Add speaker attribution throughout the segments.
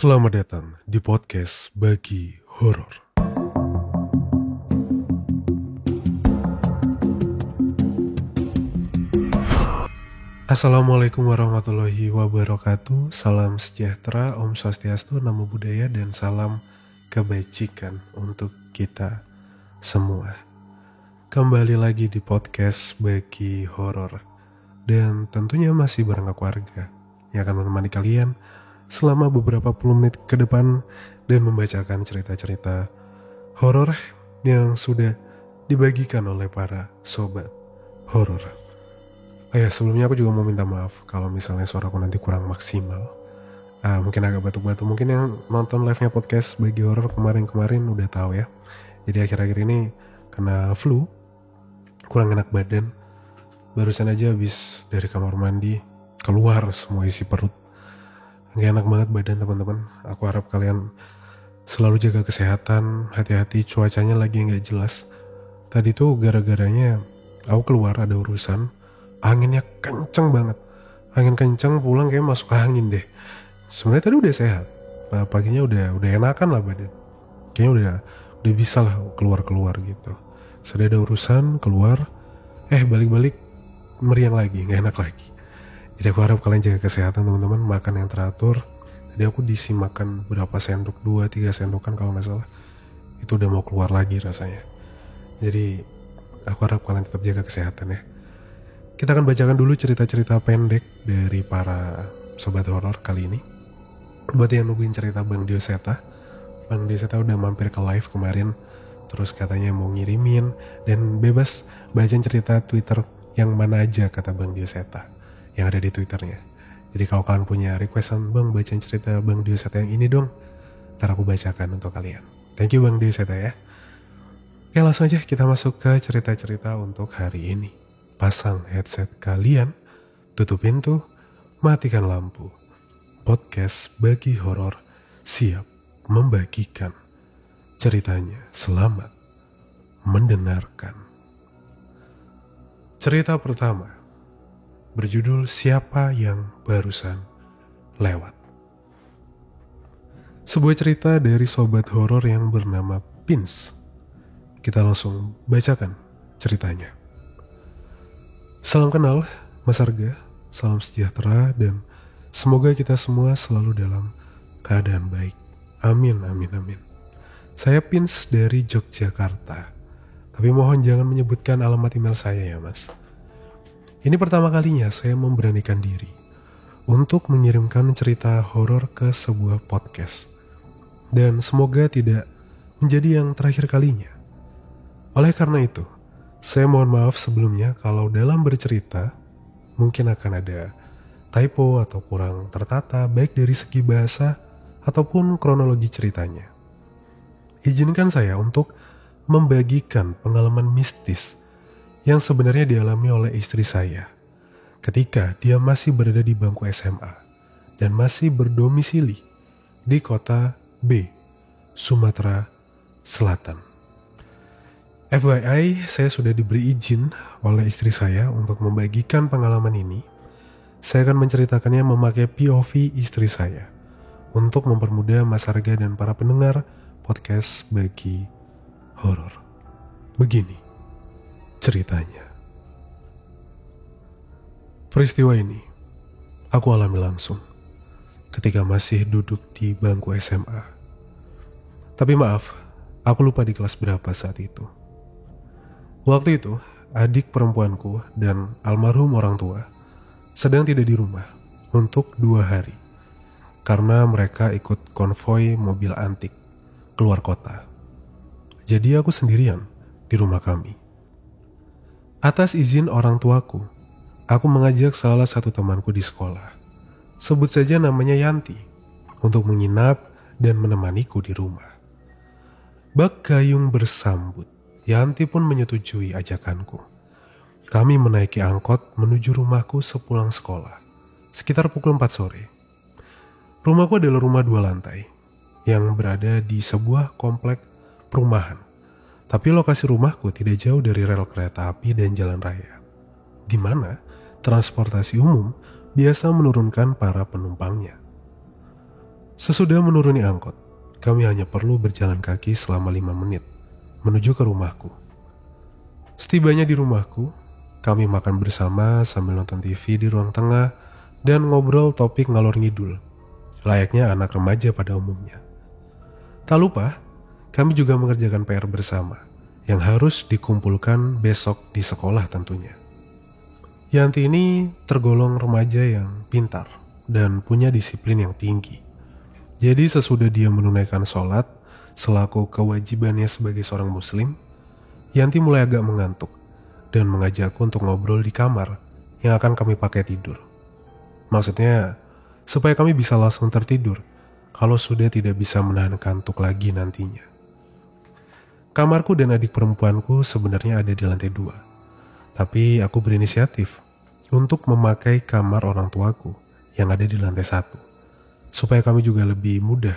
Speaker 1: Selamat datang di podcast Bagi Horor. Assalamualaikum warahmatullahi wabarakatuh. Salam sejahtera, Om Swastiastu, Namo Buddhaya, dan salam kebajikan untuk kita semua. Kembali lagi di podcast Bagi Horor. Dan tentunya masih bareng aku Arga yang akan menemani kalian selama beberapa puluh menit ke depan dan membacakan cerita-cerita horor yang sudah dibagikan oleh para sobat horor. Sebelumnya aku juga mau minta maaf kalau misalnya suaraku nanti kurang maksimal. Mungkin agak batuk-batuk. Mungkin yang nonton live-nya podcast Bagi Horor kemarin-kemarin udah tahu ya. Jadi akhir-akhir ini kena flu, kurang enak badan. Barusan aja habis dari kamar mandi, keluar semua isi perut. Gak enak banget badan teman-teman. Aku harap kalian selalu jaga kesehatan, hati-hati, cuacanya lagi gak jelas. Tadi tuh gara-garanya aku keluar ada urusan, anginnya kenceng banget. Angin kenceng, pulang kayak masuk angin deh. Sebenarnya tadi udah sehat, paginya udah enakan lah badan. Kayaknya udah bisa lah keluar-keluar gitu. Sudah ada urusan, keluar, balik-balik meriang lagi, gak enak lagi. Jadi aku harap kalian jaga kesehatan teman-teman, makan yang teratur. Tadi aku diisi makan berapa sendok, 2-3 sendokan kalau gak salah. Itu udah mau keluar lagi rasanya. Jadi aku harap kalian tetap jaga kesehatan ya. Kita akan bacakan dulu cerita-cerita pendek dari para sobat horor kali ini. Buat yang nungguin cerita Bang Dioseta, Bang Dioseta udah mampir ke live kemarin. Terus katanya mau ngirimin dan bebas bacain cerita Twitter yang mana aja kata Bang Dioseta yang ada di Twitternya. Jadi kalau kalian punya requestan, Bang bacain cerita Bang Dioseta yang ini dong, ntar aku bacakan untuk kalian. Thank you Bang Dioseta ya. Oke, langsung aja kita masuk ke cerita-cerita untuk hari ini. Pasang headset kalian, tutup pintu, matikan lampu. Podcast Bagi Horor siap membagikan ceritanya. Selamat mendengarkan. Cerita pertama berjudul Siapa Yang Barusan Lewat. Sebuah cerita dari sobat horor yang bernama Pins. Kita langsung bacakan ceritanya. Salam kenal Mas Arga, salam sejahtera, dan semoga kita semua selalu dalam keadaan baik. Amin, amin, amin. Saya Pins dari Yogyakarta, tapi mohon jangan menyebutkan alamat email saya ya Mas. Ini pertama kalinya saya memberanikan diri untuk mengirimkan cerita horor ke sebuah podcast. Dan semoga tidak menjadi yang terakhir kalinya. Oleh karena itu, saya mohon maaf sebelumnya kalau dalam bercerita mungkin akan ada typo atau kurang tertata baik dari segi bahasa ataupun kronologi ceritanya. Izinkan saya untuk membagikan pengalaman mistis yang sebenarnya dialami oleh istri saya ketika dia masih berada di bangku SMA dan masih berdomisili di kota B, Sumatera Selatan. FYI, saya sudah diberi izin oleh istri saya untuk membagikan pengalaman ini. Saya akan menceritakannya memakai POV istri saya untuk mempermudah Mas Arga dan para pendengar podcast Bagi Horor. Begini ceritanya. Peristiwa ini aku alami langsung ketika masih duduk di bangku SMA. Tapi maaf, aku lupa di kelas berapa saat itu. Waktu itu, adik perempuanku dan almarhum orang tua sedang tidak di rumah untuk 2 hari karena mereka ikut konvoi mobil antik keluar kota. Jadi aku sendirian di rumah kami. Atas izin orang tuaku, aku mengajak salah satu temanku di sekolah, sebut saja namanya Yanti, untuk menginap dan menemaniku di rumah. Bak gayung bersambut, Yanti pun menyetujui ajakanku. Kami menaiki angkot menuju rumahku sepulang sekolah, sekitar pukul 4 sore. Rumahku adalah rumah 2 lantai, yang berada di sebuah komplek perumahan. Tapi lokasi rumahku tidak jauh dari rel kereta api dan jalan raya, di mana transportasi umum biasa menurunkan para penumpangnya. Sesudah menuruni angkot, kami hanya perlu berjalan kaki selama 5 menit menuju ke rumahku. Setibanya di rumahku, kami makan bersama sambil nonton TV di ruang tengah dan ngobrol topik ngalor ngidul, layaknya anak remaja pada umumnya. Tak lupa, kami juga mengerjakan PR bersama yang harus dikumpulkan besok di sekolah tentunya. Yanti ini tergolong remaja yang pintar dan punya disiplin yang tinggi. Jadi sesudah dia menunaikan sholat selaku kewajibannya sebagai seorang muslim, Yanti mulai agak mengantuk dan mengajakku untuk ngobrol di kamar yang akan kami pakai tidur. Maksudnya, supaya kami bisa langsung tertidur kalau sudah tidak bisa menahan kantuk lagi nantinya. Kamarku dan adik perempuanku sebenarnya ada di lantai 2, tapi aku berinisiatif untuk memakai kamar orang tuaku yang ada di lantai 1. Supaya kami juga lebih mudah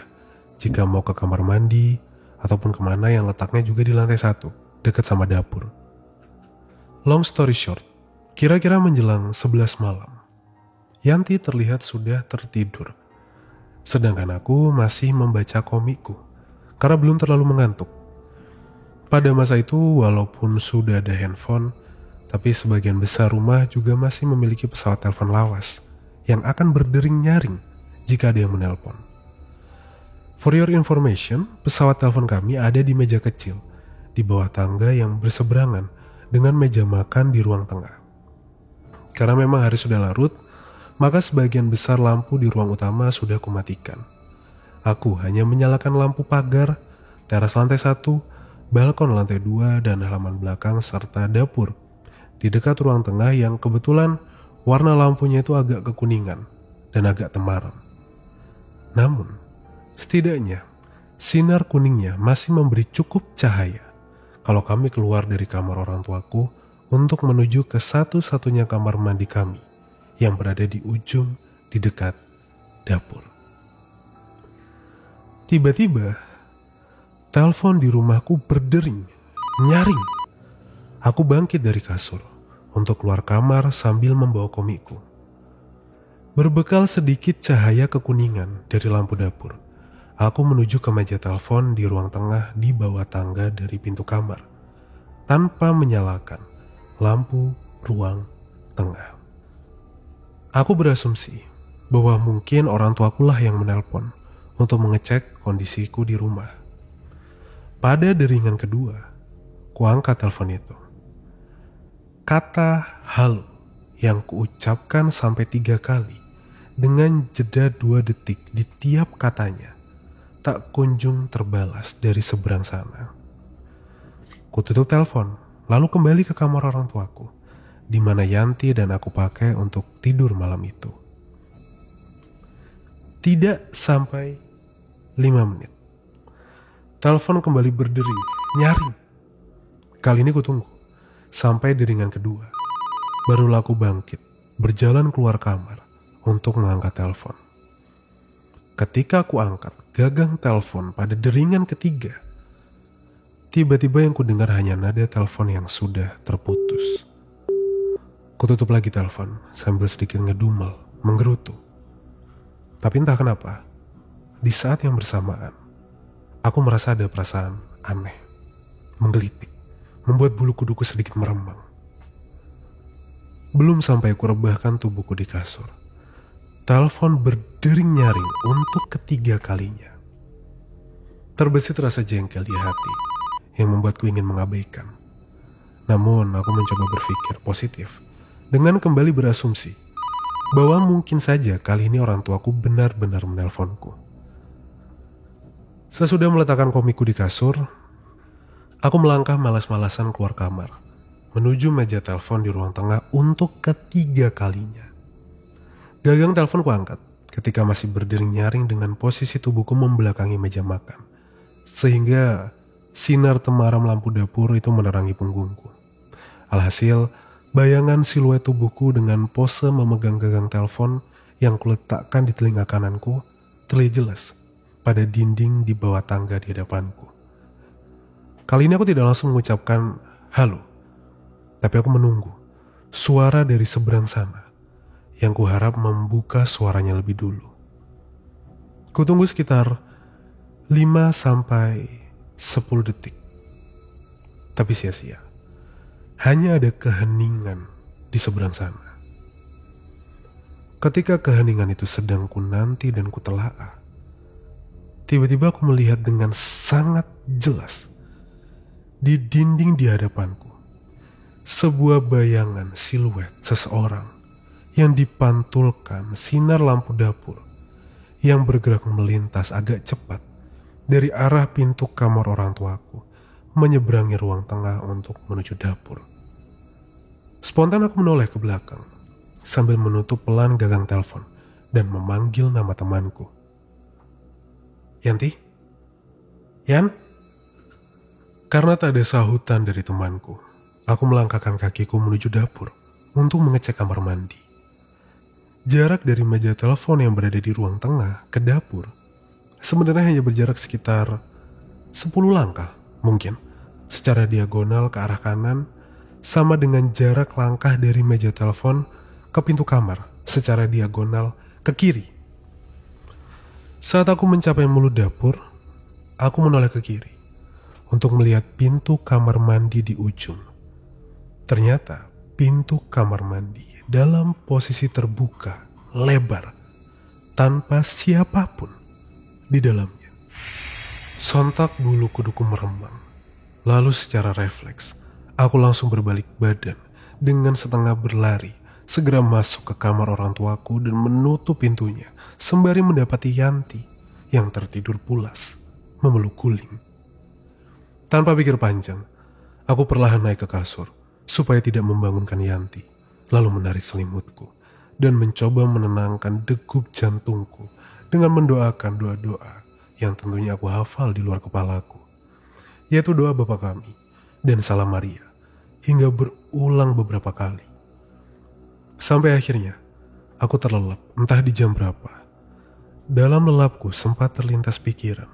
Speaker 1: jika mau ke kamar mandi ataupun kemana yang letaknya juga di lantai 1, dekat sama dapur. Long story short, kira-kira menjelang 11 malam, Yanti terlihat sudah tertidur. Sedangkan aku masih membaca komikku karena belum terlalu mengantuk. Pada masa itu walaupun sudah ada handphone, tapi sebagian besar rumah juga masih memiliki pesawat telepon lawas yang akan berdering nyaring jika ada yang menelpon. For your information, pesawat telepon kami ada di meja kecil di bawah tangga yang berseberangan dengan meja makan di ruang tengah. Karena memang hari sudah larut, maka sebagian besar lampu di ruang utama sudah kumatikan. Aku hanya menyalakan lampu pagar, teras lantai 1, balkon lantai 2, dan halaman belakang serta dapur di dekat ruang tengah yang kebetulan warna lampunya itu agak kekuningan dan agak temaram. Namun, setidaknya sinar kuningnya masih memberi cukup cahaya kalau kami keluar dari kamar orang tuaku untuk menuju ke satu-satunya kamar mandi kami yang berada di ujung di dekat dapur. Tiba-tiba, telepon di rumahku berdering, nyaring. Aku bangkit dari kasur untuk keluar kamar sambil membawa komikku. Berbekal sedikit cahaya kekuningan dari lampu dapur, aku menuju ke meja telepon di ruang tengah di bawah tangga dari pintu kamar, tanpa menyalakan lampu ruang tengah. Aku berasumsi bahwa mungkin orang tuakulah yang menelpon untuk mengecek kondisiku di rumah. Pada deringan kedua, kuangkat telepon itu. Kata halo yang kuucapkan sampai 3 kali dengan jeda 2 detik di tiap katanya tak kunjung terbalas dari seberang sana. Kututup telepon, lalu kembali ke kamar orang tuaku, di mana Yanti dan aku pakai untuk tidur malam itu. Tidak sampai 5 menit, telepon kembali berdering, nyaring. Kali ini kutunggu sampai deringan kedua, barulah aku bangkit, berjalan keluar kamar untuk mengangkat telepon. Ketika aku angkat gagang telepon pada deringan ketiga, tiba-tiba yang kudengar hanya nada telepon yang sudah terputus. Kututup lagi telepon sambil sedikit ngedumel, menggerutu. Tapi entah kenapa, di saat yang bersamaan, aku merasa ada perasaan aneh, menggelitik, membuat bulu kuduku sedikit meremang. Belum sampai ku rebahkan tubuhku di kasur, telepon berdering nyaring untuk ketiga kalinya. Terbesit rasa jengkel di hati yang membuatku ingin mengabaikan. Namun aku mencoba berpikir positif dengan kembali berasumsi bahwa mungkin saja kali ini orang tuaku benar-benar menelponku. Sesudah meletakkan komikku di kasur, aku melangkah malas-malasan keluar kamar, menuju meja telepon di ruang tengah untuk ketiga kalinya. Gagang telepon kuangkat ketika masih berdering nyaring dengan posisi tubuhku membelakangi meja makan, sehingga sinar temaram lampu dapur itu menerangi punggungku. Alhasil, bayangan siluet tubuhku dengan pose memegang gagang telepon yang kuletakkan di telinga kananku terlihat jelas pada dinding di bawah tangga di hadapanku. Kali ini aku tidak langsung mengucapkan halo, tapi aku menunggu suara dari seberang sana yang kuharap membuka suaranya lebih dulu. Kutunggu sekitar 5-10 detik. Tapi sia-sia. Hanya ada keheningan di seberang sana. Ketika keheningan itu sedang ku nanti dan ku telaah, tiba-tiba aku melihat dengan sangat jelas di dinding di hadapanku sebuah bayangan siluet seseorang yang dipantulkan sinar lampu dapur yang bergerak melintas agak cepat dari arah pintu kamar orang tuaku menyeberangi ruang tengah untuk menuju dapur. Spontan aku menoleh ke belakang sambil menutup pelan gagang telepon dan memanggil nama temanku. Yanti? Yan? Karena tak ada sahutan dari temanku, aku melangkahkan kakiku menuju dapur untuk mengecek kamar mandi. Jarak dari meja telepon yang berada di ruang tengah ke dapur sebenarnya hanya berjarak sekitar 10 langkah mungkin secara diagonal ke arah kanan, sama dengan jarak langkah dari meja telepon ke pintu kamar secara diagonal ke kiri. Saat aku mencapai mulut dapur, aku menoleh ke kiri untuk melihat pintu kamar mandi di ujung. Ternyata pintu kamar mandi dalam posisi terbuka, lebar, tanpa siapapun di dalamnya. Sontak bulu kuduku meremang. Lalu secara refleks, aku langsung berbalik badan dengan setengah berlari, segera masuk ke kamar orang tuaku dan menutup pintunya sembari mendapati Yanti yang tertidur pulas, memeluk guling. Tanpa pikir panjang, aku perlahan naik ke kasur supaya tidak membangunkan Yanti, lalu menarik selimutku dan mencoba menenangkan degup jantungku dengan mendoakan doa-doa yang tentunya aku hafal di luar kepalaku, yaitu doa Bapa Kami dan Salam Maria, hingga berulang beberapa kali. Sampai akhirnya, aku terlelap entah di jam berapa. Dalam lelapku sempat terlintas pikiran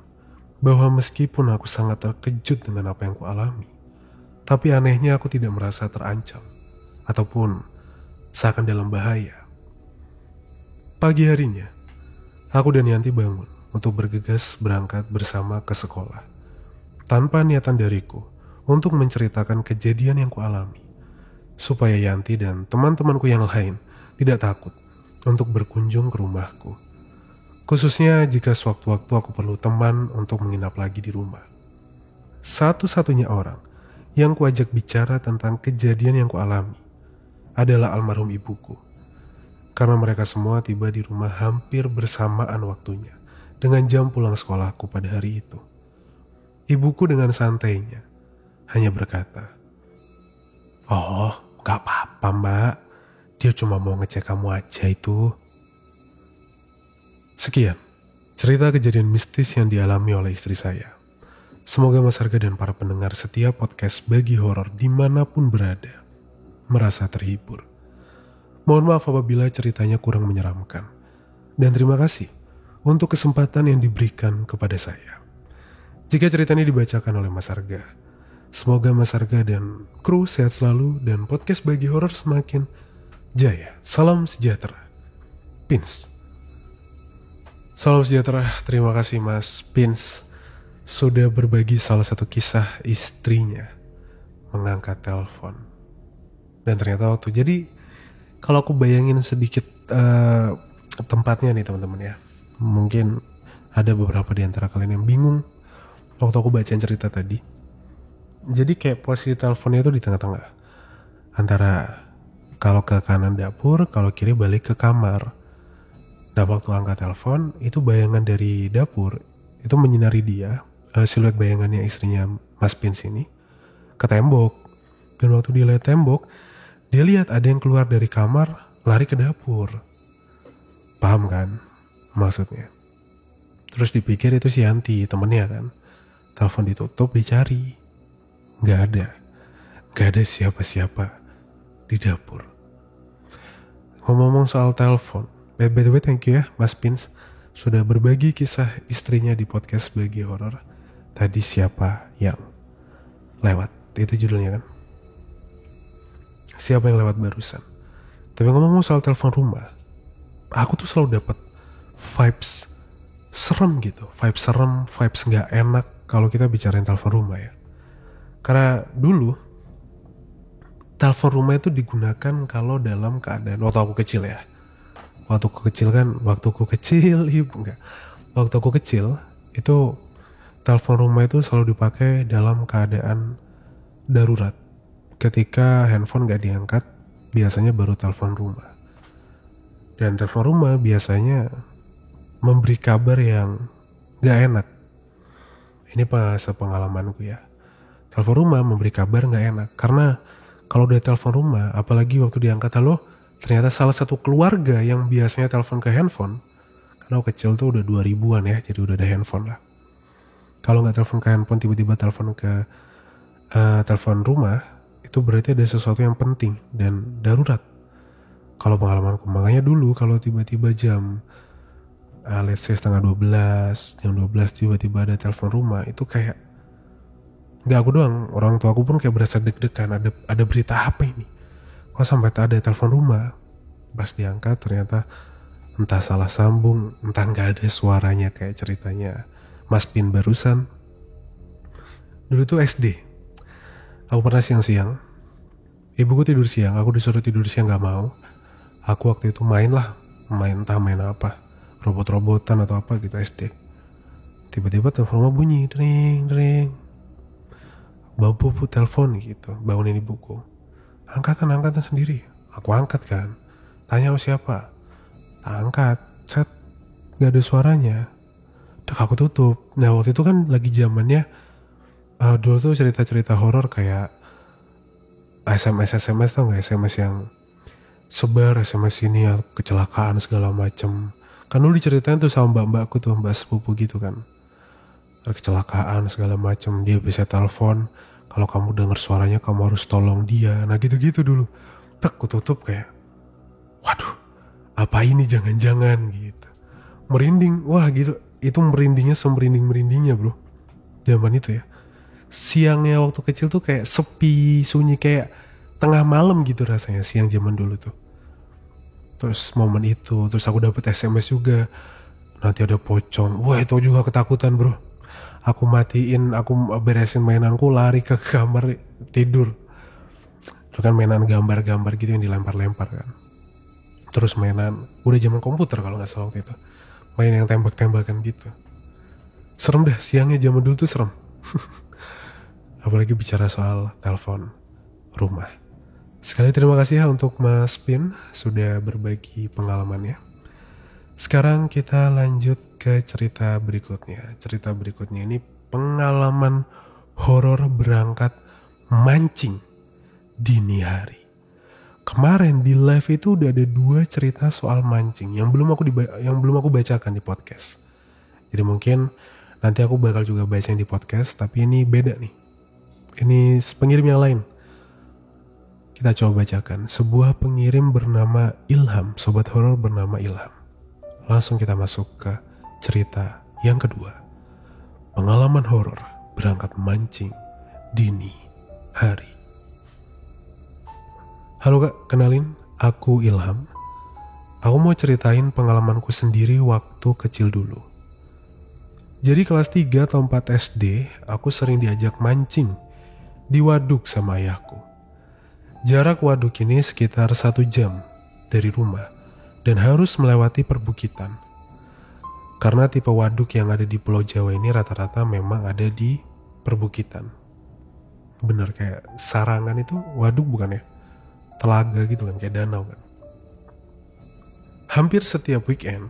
Speaker 1: bahwa meskipun aku sangat terkejut dengan apa yang kualami, tapi anehnya aku tidak merasa terancam ataupun seakan dalam bahaya. Pagi harinya, aku dan Yanti bangun untuk bergegas berangkat bersama ke sekolah, tanpa niatan dariku untuk menceritakan kejadian yang kualami, supaya Yanti dan teman-temanku yang lain tidak takut untuk berkunjung ke rumahku. Khususnya jika sewaktu-waktu aku perlu teman untuk menginap lagi di rumah. Satu-satunya orang yang kuajak bicara tentang kejadian yang kualami adalah almarhum ibuku. Karena mereka semua tiba di rumah hampir bersamaan waktunya dengan jam pulang sekolahku pada hari itu. Ibuku dengan santainya hanya berkata, "Oh, gak apa-apa mbak, dia cuma mau ngecek kamu aja itu." Sekian cerita kejadian mistis yang dialami oleh istri saya. Semoga Mas Harga dan para pendengar setiap podcast Bagi Horor dimanapun berada merasa terhibur. Mohon maaf apabila ceritanya kurang menyeramkan. Dan terima kasih untuk kesempatan yang diberikan kepada saya. Jika cerita ini dibacakan oleh Mas Harga, semoga Mas Harga dan kru sehat selalu dan podcast Bagi Horor semakin jaya. Salam sejahtera. Pins. Salam sejahtera, terima kasih Mas Pins sudah berbagi salah satu kisah istrinya mengangkat telepon. Dan ternyata waktu, jadi kalau aku bayangin sedikit tempatnya nih teman-teman ya, mungkin ada beberapa di antara kalian yang bingung waktu aku bacain cerita tadi. Jadi kayak posisi teleponnya itu di tengah-tengah, antara kalau ke kanan dapur, kalau kiri balik ke kamar. Nah waktu angkat telepon, itu bayangan dari dapur itu menyinari dia, siluet bayangannya istrinya Mas Pins ini ke tembok. Dan waktu dia lihat tembok, dia lihat ada yang keluar dari kamar lari ke dapur. Paham kan maksudnya? Terus dipikir itu si Yanti, temennya kan. Telepon ditutup, dicari, gak ada siapa-siapa di dapur. Ngomong-ngomong soal telepon, by the way thank you ya Mas Pins sudah berbagi kisah istrinya di podcast Bagi Horor. Tadi siapa yang lewat, itu judulnya kan, siapa yang lewat barusan. Tapi ngomong soal telepon rumah, aku tuh selalu dapat vibes serem gitu, vibes serem, vibes nggak enak kalau kita bicarain telepon rumah ya. Karena dulu telepon rumah itu digunakan kalau dalam keadaan waktu aku kecil ya. Waktu aku kecil enggak. Waktu aku kecil itu telepon rumah itu selalu dipakai dalam keadaan darurat. Ketika handphone nggak diangkat, biasanya baru telepon rumah. Dan telepon rumah biasanya memberi kabar yang nggak enak. Ini pas pengalamanku ya. Telepon rumah memberi kabar nggak enak karena kalau udah telepon rumah, apalagi waktu diangkat halo, ternyata salah satu keluarga yang biasanya telepon ke handphone, karena aku kecil tuh udah 2000-an ya, jadi udah ada handphone lah. Kalau nggak telepon ke handphone, tiba-tiba telepon ke telepon rumah, itu berarti ada sesuatu yang penting dan darurat. Kalau pengalamanku, makanya dulu kalau tiba-tiba jam let's say setengah 12, jam 12 tiba-tiba ada telepon rumah, itu kayak nggak aku doang, orang tua aku pun kayak berasa deg-degan, ada berita apa ini? Kok sampai ada telepon rumah? Pas diangkat ternyata entah salah sambung, entah nggak ada suaranya kayak ceritanya Mas Pin barusan. Dulu tuh SD, aku pernah siang-siang, ibuku tidur siang, aku disuruh tidur siang nggak mau. Aku waktu itu main entah main apa, robot-robotan atau apa gitu SD. Tiba-tiba telepon rumah bunyi, dring. Babu telepon gitu, bangunin ibuku. Angkatan sendiri. Aku angkat kan. Tanya siapa? Angkat, set, gak ada suaranya. Udah aku tutup. Nah waktu itu kan lagi zamannya dulu tuh cerita-cerita horor kayak SMS tau gak? SMS yang sebar SMS ini ya, kecelakaan segala macem. Kan dulu diceritain tuh sama mbak-mbakku tuh, mbak sepupu gitu kan. Ada kecelakaan segala macem, dia bisa telepon. Kalau kamu dengar suaranya kamu harus tolong dia. Nah gitu-gitu dulu. Aku tutup kayak, waduh, apa ini jangan-jangan gitu. Merinding, wah gitu. Itu merindingnya semerinding-merindingnya bro. Zaman itu ya. Siangnya waktu kecil tuh kayak sepi, sunyi, kayak tengah malam gitu rasanya siang zaman dulu tuh. Terus momen itu, terus aku dapet SMS juga. Nanti ada pocong. Wah itu juga ketakutan bro. Aku matiin, aku beresin mainanku, lari ke kamar tidur. Terus kan mainan gambar-gambar gitu yang dilempar-lempar kan. Terus mainan, udah zaman komputer kalau gak salah waktu itu. Main yang tembak-tembakan gitu. Serem dah, siangnya zaman dulu tuh serem. Apalagi bicara soal telepon rumah. Sekali terima kasih ya untuk Mas Pin sudah berbagi pengalamannya. Sekarang kita lanjut ke cerita berikutnya. Cerita berikutnya ini pengalaman horor berangkat mancing dini hari. Kemarin di live itu udah ada 2 cerita soal mancing yang belum aku bacakan di podcast. Jadi mungkin nanti aku bakal juga baca di podcast, tapi ini beda nih. Ini pengirim yang lain. Kita coba bacakan. Sebuah pengirim bernama Ilham, sobat horor bernama Ilham. Langsung kita masuk ke cerita yang kedua. Pengalaman horor berangkat mancing dini hari. Halo kak, kenalin, aku Ilham. Aku mau ceritain pengalamanku sendiri waktu kecil dulu. Jadi kelas 3 atau 4 SD, aku sering diajak mancing di waduk sama ayahku. Jarak waduk ini sekitar 1 jam dari rumah dan harus melewati perbukitan. Karena tipe waduk yang ada di Pulau Jawa ini rata-rata memang ada di perbukitan. Bener kayak sarangan itu waduk bukan ya? Telaga gitu kan, kayak danau kan. Hampir setiap weekend,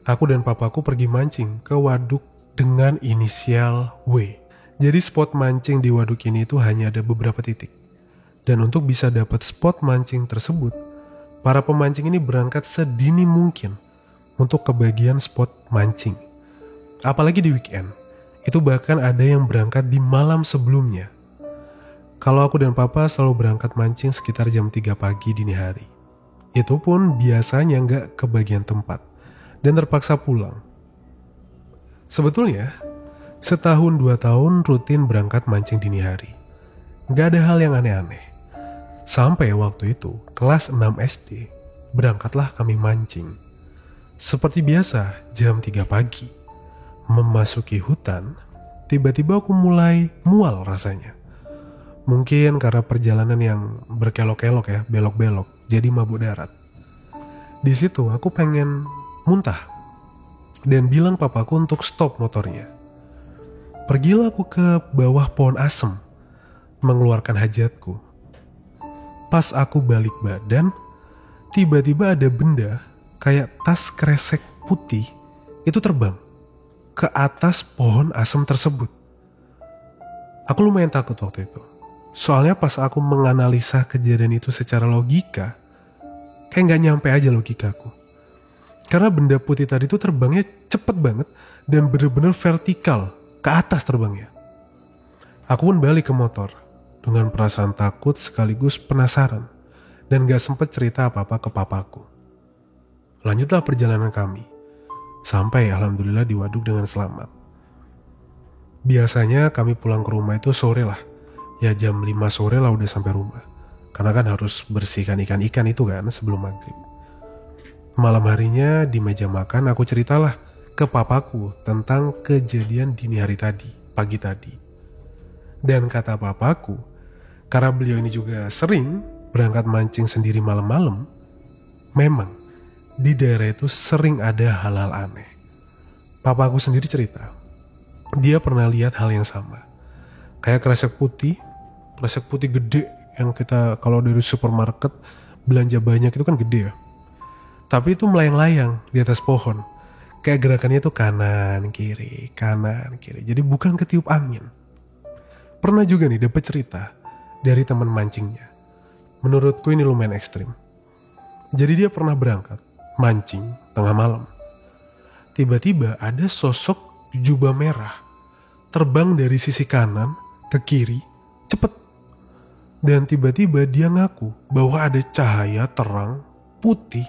Speaker 1: aku dan papaku pergi mancing ke waduk dengan inisial W. Jadi spot mancing di waduk ini itu hanya ada beberapa titik. Dan untuk bisa dapat spot mancing tersebut, para pemancing ini berangkat sedini mungkin untuk kebagian spot mancing. Apalagi di weekend, itu bahkan ada yang berangkat di malam sebelumnya. Kalau aku dan papa selalu berangkat mancing sekitar jam 3 pagi dini hari. Itu pun biasanya nggak kebagian tempat dan terpaksa pulang. Sebetulnya, setahun 2 tahun rutin berangkat mancing dini hari. Nggak ada hal yang aneh-aneh. Sampai waktu itu, kelas 6 SD, berangkatlah kami mancing. Seperti biasa, jam 3 pagi. memasuki hutan, tiba-tiba aku mulai mual rasanya. Mungkin karena perjalanan yang berkelok-kelok ya, belok-belok, jadi mabuk darat. Di situ aku pengen muntah dan bilang papaku untuk stop motornya. Pergilah aku ke bawah pohon asem, mengeluarkan hajatku. Pas aku balik badan, tiba-tiba ada benda kayak tas kresek putih itu terbang ke atas pohon asem tersebut. Aku lumayan takut waktu itu. Soalnya pas aku menganalisa kejadian itu secara logika, kayak gak nyampe aja logikaku. Karena benda putih tadi tuh terbangnya cepet banget dan bener-bener vertikal ke atas terbangnya. Aku pun balik ke motor dengan perasaan takut sekaligus penasaran dan gak sempet cerita apa-apa ke papaku. Lanjutlah perjalanan kami, sampai alhamdulillah di waduk dengan selamat. Biasanya kami pulang ke rumah itu sore lah, ya jam 5 sore lah udah sampai rumah. Karena kan harus bersihkan ikan-ikan itu kan sebelum maghrib. Malam harinya di meja makan aku ceritalah ke papaku tentang kejadian dini hari tadi, pagi tadi. Dan kata papaku, karena beliau ini juga sering berangkat mancing sendiri malam-malam, memang di daerah itu sering ada hal-hal aneh. Papaku sendiri cerita, dia pernah lihat hal yang sama. Kayak kresek putih gede yang kita kalau dari supermarket belanja banyak itu kan gede ya. Tapi itu melayang-layang di atas pohon. Kayak gerakannya itu kanan kiri. Jadi bukan ketiup angin. Pernah juga nih dapat cerita dari teman mancingnya. Menurutku ini lumayan ekstrim. Jadi dia pernah berangkat mancing tengah malam. Tiba-tiba ada sosok jubah merah terbang dari sisi kanan ke kiri cepet. Dan tiba-tiba dia ngaku bahwa ada cahaya terang putih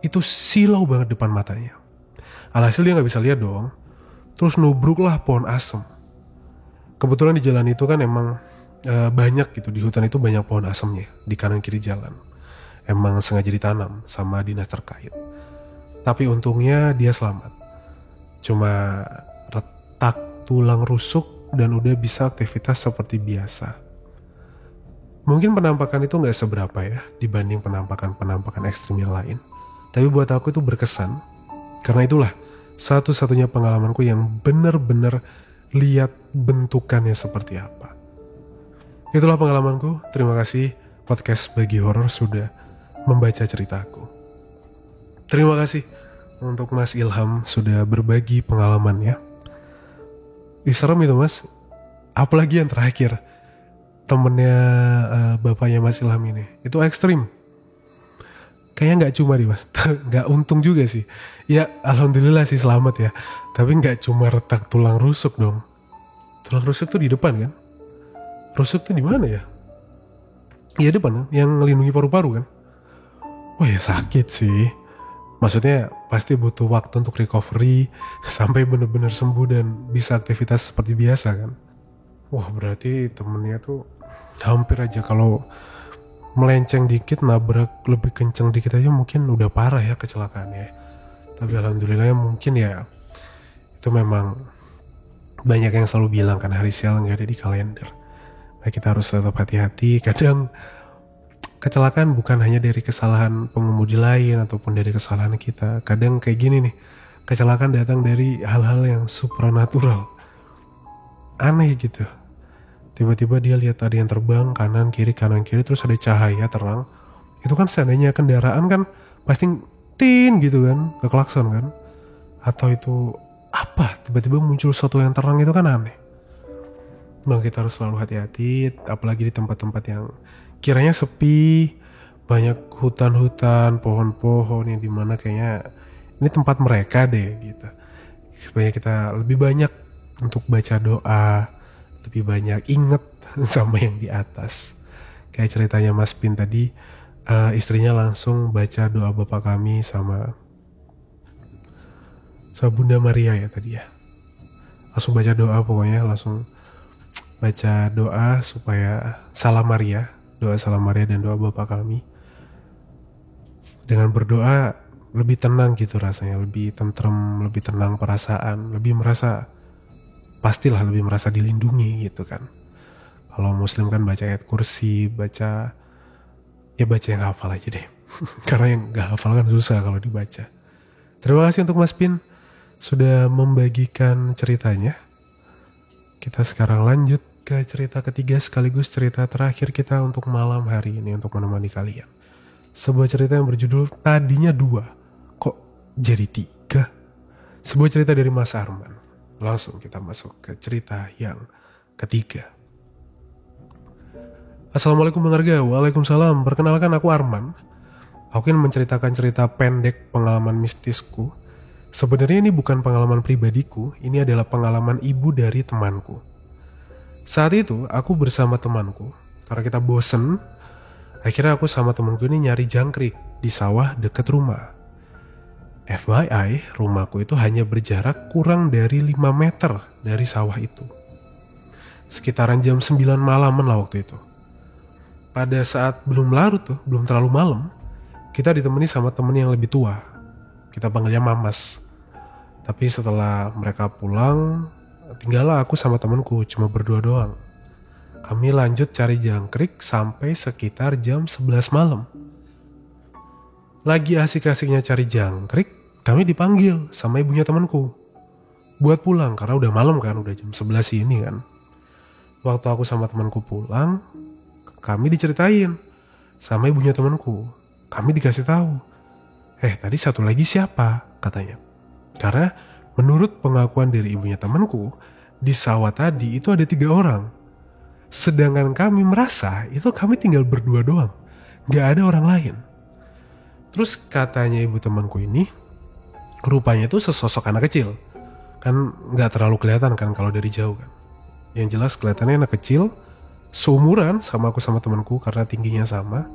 Speaker 1: itu silau banget depan matanya. Alhasil dia gak bisa lihat dong. Terus nubruklah pohon asem. Kebetulan di jalan itu kan emang banyak gitu, di hutan itu banyak pohon asemnya di kanan kiri jalan. Emang sengaja ditanam sama dinas terkait. Tapi untungnya dia selamat. Cuma retak tulang rusuk dan udah bisa aktivitas seperti biasa. Mungkin penampakan itu gak seberapa ya dibanding penampakan ekstrim yang lain. Tapi buat aku itu berkesan. Karena itulah satu-satunya pengalamanku yang benar-benar lihat bentukannya seperti apa. Itulah pengalamanku. Terima kasih podcast Bagi Horor sudah membaca ceritaku. Terima kasih untuk Mas Ilham sudah berbagi pengalamannya. Serem itu Mas. Apalagi yang terakhir, temennya bapaknya Mas Ilham ini, itu ekstrim. Kayaknya gak cuma Mas, gak untung juga sih. Ya alhamdulillah sih selamat ya. Tapi gak cuma retak tulang rusuk dong. Tulang rusuk tuh di depan kan. Rusuk tuh di mana ya? Iya depan kan, yang ngelindungi paru-paru kan. Wah ya sakit sih. Maksudnya pasti butuh waktu untuk recovery sampai benar-benar sembuh dan bisa aktivitas seperti biasa kan. Wah berarti temennya tuh hampir aja kalau melenceng dikit, nabrak lebih kenceng dikit aja mungkin udah parah ya kecelakaannya. Tapi alhamdulillah ya mungkin ya itu memang banyak yang selalu bilang kan hari sial gak ada di kalender. Nah kita harus tetap hati-hati. Kadang kecelakaan bukan hanya dari kesalahan pengemudi lain ataupun dari kesalahan kita. Kadang kayak gini nih, kecelakaan datang dari hal-hal yang supranatural. Aneh gitu. Tiba-tiba dia lihat ada yang terbang kanan kiri terus ada cahaya terang. Itu kan seandainya kendaraan kan pasti tin gitu kan, ke klakson kan. Atau itu apa? Tiba-tiba muncul sesuatu yang terang itu kan aneh. Bang kita harus selalu hati-hati, apalagi di tempat-tempat yang kiranya sepi, banyak hutan-hutan, pohon-pohon yang dimana kayaknya ini tempat mereka deh gitu. Supaya kita lebih banyak untuk baca doa, lebih banyak inget sama yang di atas. Kayak ceritanya Mas Pin tadi, istrinya langsung baca doa Bapa Kami sama Bunda Maria ya tadi ya. Langsung baca doa pokoknya, langsung baca doa supaya Salam Maria, doa Salam Maria dan doa Bapa Kami. Dengan berdoa lebih tenang gitu rasanya, lebih tentrem, lebih tenang perasaan, lebih merasa, pastilah lebih merasa dilindungi gitu kan. Kalau muslim kan baca ayat kursi, baca yang hafal aja deh. Karena yang gak hafal kan susah kalau dibaca. Terima kasih untuk Mas Pin sudah membagikan ceritanya. Kita sekarang lanjut ke cerita ketiga sekaligus cerita terakhir kita untuk malam hari ini untuk menemani kalian. Sebuah cerita yang berjudul Tadinya Dua, Kok Jadi Tiga? Sebuah cerita dari Mas Arman. Langsung kita masuk ke cerita yang ketiga. Assalamualaikum Bang Arga. Waalaikumsalam. Perkenalkan aku Arman. Aku ingin menceritakan cerita pendek pengalaman mistisku. Sebenarnya ini bukan pengalaman pribadiku, ini adalah pengalaman ibu dari temanku. Saat itu aku bersama temanku, karena kita bosen, akhirnya aku sama temanku ini nyari jangkrik di sawah dekat rumah. FYI, rumahku itu hanya berjarak kurang dari 5 meter dari sawah itu. Sekitaran jam 9 malaman lah waktu itu. Pada saat belum larut tuh, belum terlalu malam, kita ditemani sama temen yang lebih tua. Kita panggilnya Mamas. Tapi setelah mereka pulang, tinggallah aku sama temenku, cuma berdua doang. Kami lanjut cari jangkrik sampai sekitar jam 11 malam. Lagi asik-asiknya cari jangkrik, kami dipanggil sama ibunya temanku buat pulang karena udah malam kan, udah jam 11 ini kan. Waktu aku sama temanku pulang, kami diceritain sama ibunya temanku. Kami dikasih tahu, tadi satu lagi siapa? Katanya. Karena menurut pengakuan dari ibunya temanku, di sawah tadi itu ada 3 orang. Sedangkan kami merasa itu kami tinggal berdua doang, gak ada orang lain. Terus katanya ibu temanku ini, rupanya tuh sesosok anak kecil. Kan gak terlalu kelihatan kan kalau dari jauh kan. Yang jelas kelihatannya anak kecil, seumuran sama aku sama temanku karena tingginya sama.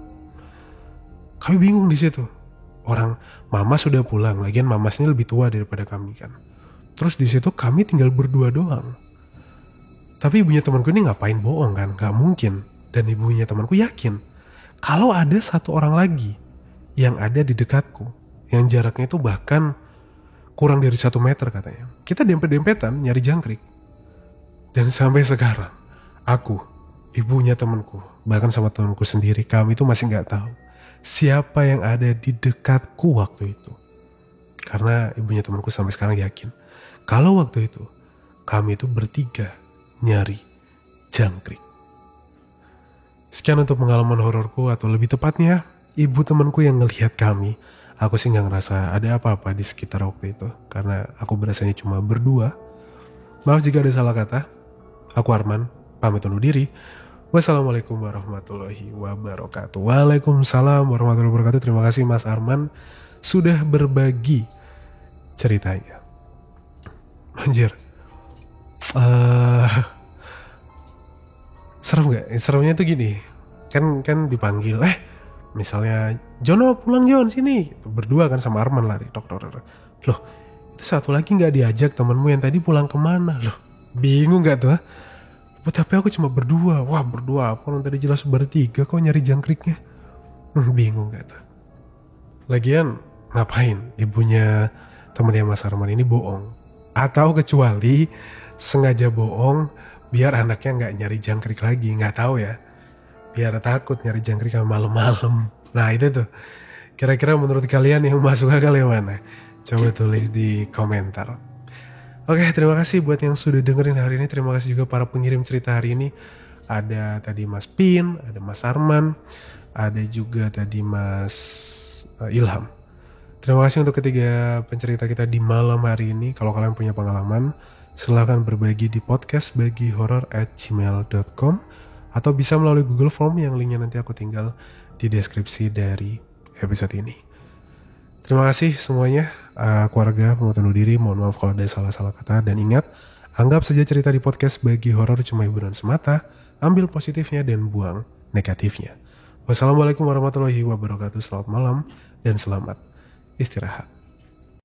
Speaker 1: Kami bingung di situ. Orang mama sudah pulang, lagian mamasnya lebih tua daripada kami kan. Terus di situ kami tinggal berdua doang. Tapi ibunya temanku ini ngapain bohong kan? Gak mungkin. Dan ibunya temanku yakin kalau ada satu orang lagi yang ada di dekatku, yang jaraknya itu bahkan kurang dari 1 meter katanya. Kita dempet-dempetan nyari jangkrik. Dan sampai sekarang, aku, ibunya temanku, bahkan sama temanku sendiri, kami itu masih gak tahu siapa yang ada di dekatku waktu itu. Karena ibunya temanku sampai sekarang yakin kalau waktu itu kami itu bertiga nyari jangkrik. Sekian untuk pengalaman hororku, atau lebih tepatnya ibu temanku yang ngelihat kami. Aku sih gak ngerasa ada apa-apa di sekitar waktu itu, karena aku berasanya cuma berdua. Maaf jika ada salah kata. Aku Arman, pamit undur diri. Wassalamualaikum warahmatullahi wabarakatuh. Waalaikumsalam warahmatullahi wabarakatuh. Terima kasih Mas Arman sudah berbagi ceritanya. Anjir, serem gak? Seremnya tuh gini, kan dipanggil, misalnya Jono pulang Jon sini, berdua kan sama Arman lari, dokter. Loh, itu satu lagi nggak diajak temanmu yang tadi pulang kemana? Loh, bingung nggak tuh? Tapi aku cuma berdua. Wah, berdua apa? Orang tadi jelas bertiga, kok nyari jangkriknya? Bingung nggak tuh? Lagian ngapain ibunya temannya Mas Arman ini bohong? Atau kecuali sengaja bohong biar anaknya nggak nyari jangkrik lagi, nggak tahu ya. Biar takut nyari jangkrik malam-malam. Nah itu tuh, kira-kira menurut kalian yang masuk akal yang mana? Coba tulis di komentar. Oke, terima kasih buat yang sudah dengerin hari ini. Terima kasih juga para pengirim cerita hari ini. Ada tadi Mas Pin, ada Mas Arman, ada juga tadi Mas Ilham. Terima kasih untuk ketiga pencerita kita di malam hari ini. Kalau kalian punya pengalaman, silahkan berbagi di podcastbagihoror@gmail.com atau bisa melalui Google Form yang linknya nanti aku tinggal di deskripsi dari episode ini. Terima kasih semuanya, keluarga, pamit undur diri. Mohon maaf kalau ada salah-salah kata, dan ingat, anggap saja cerita di podcast Bagi Horor cuma hiburan semata. Ambil positifnya dan buang negatifnya. Wassalamualaikum warahmatullahi wabarakatuh. Selamat malam dan selamat istirahat.